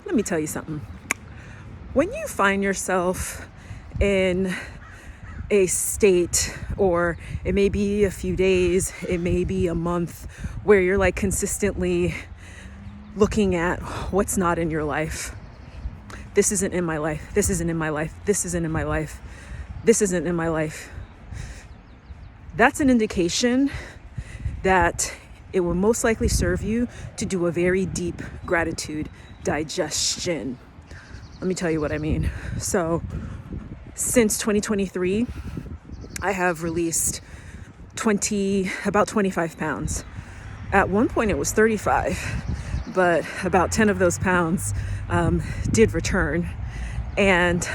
let me tell you something. When you find yourself in a state, or it may be a few days, it may be a month, where you're like consistently looking at what's not in your life. This isn't in my life. This isn't in my life. This isn't in my life. This isn't in my life. That's an indication that it will most likely serve you to do a very deep gratitude digestion. Let me tell you what I mean. So since 2023, I have released about 25 pounds. At one point it was 35, but about 10 of those pounds did return. And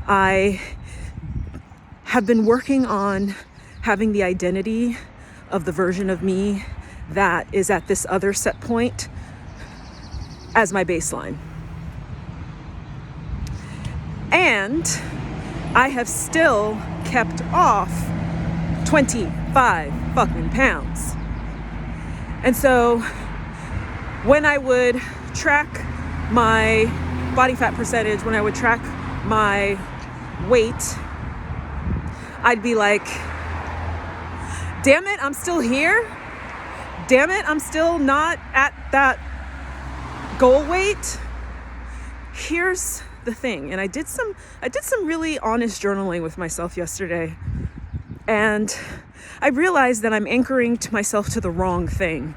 I have been working on having the identity of the version of me that is at this other set point as my baseline. And I have still kept off 25 fucking pounds. And so when I would track my body fat percentage, when I would track my weight, I'd be like, damn it, I'm still here. Damn it, I'm still not at that goal weight. Here's the thing. And I did some really honest journaling with myself yesterday. And I realized that I'm anchoring to myself to the wrong thing.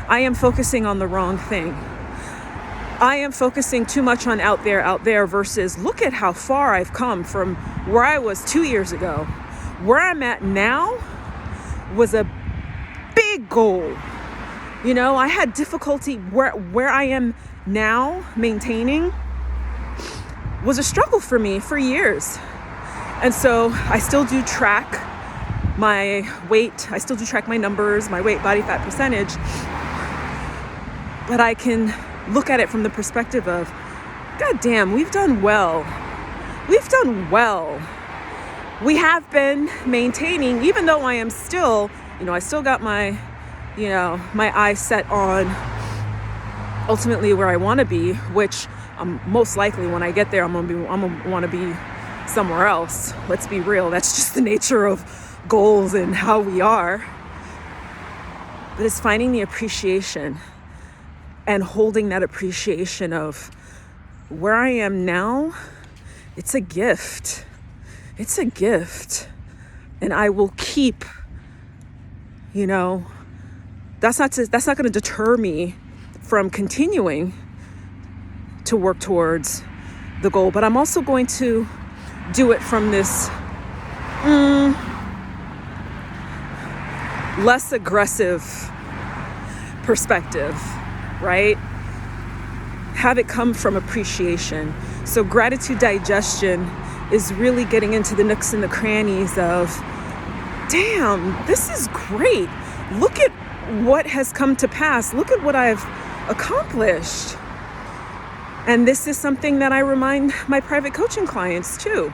I am focusing on the wrong thing. I am focusing too much on out there versus look at how far I've come from where I was 2 years ago. Where I'm at now was a big goal. You know, I had difficulty where I am now maintaining was a struggle for me for years. And so I still do track my weight. I still do track my numbers, my weight, body fat percentage. But I can look at it from the perspective of, God damn, we've done well. We've done well. We have been maintaining, even though I am still, I still got my, my eyes set on ultimately where I want to be, which most likely when I get there, I'm gonna want to be somewhere else. Let's be real. That's just the nature of goals and how we are. But it's finding the appreciation and holding that appreciation of where I am now. It's a gift. It's a gift. And I will keep, that's not going to deter me from continuing to work towards the goal. But I'm also going to do it from this less aggressive perspective, right? Have it come from appreciation. So gratitude digestion is really getting into the nooks and the crannies of, damn, this is great. Look at what has come to pass. Look at what I've accomplished. And this is something that I remind my private coaching clients too.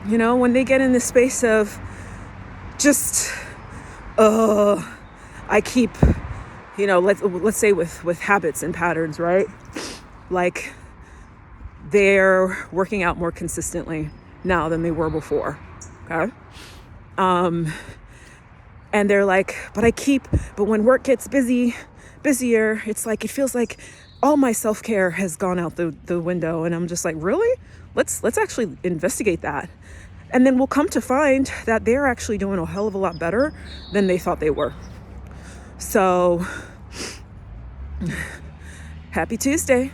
When they get in the space of just, I keep, let's say with habits and patterns, right? Like they're working out more consistently now than they were before. Okay. And they're like, but when work gets busier, it's like, it feels like all my self-care has gone out the window. And I'm just like, really? Let's actually investigate that. And then we'll come to find that they're actually doing a hell of a lot better than they thought they were. So happy Tuesday.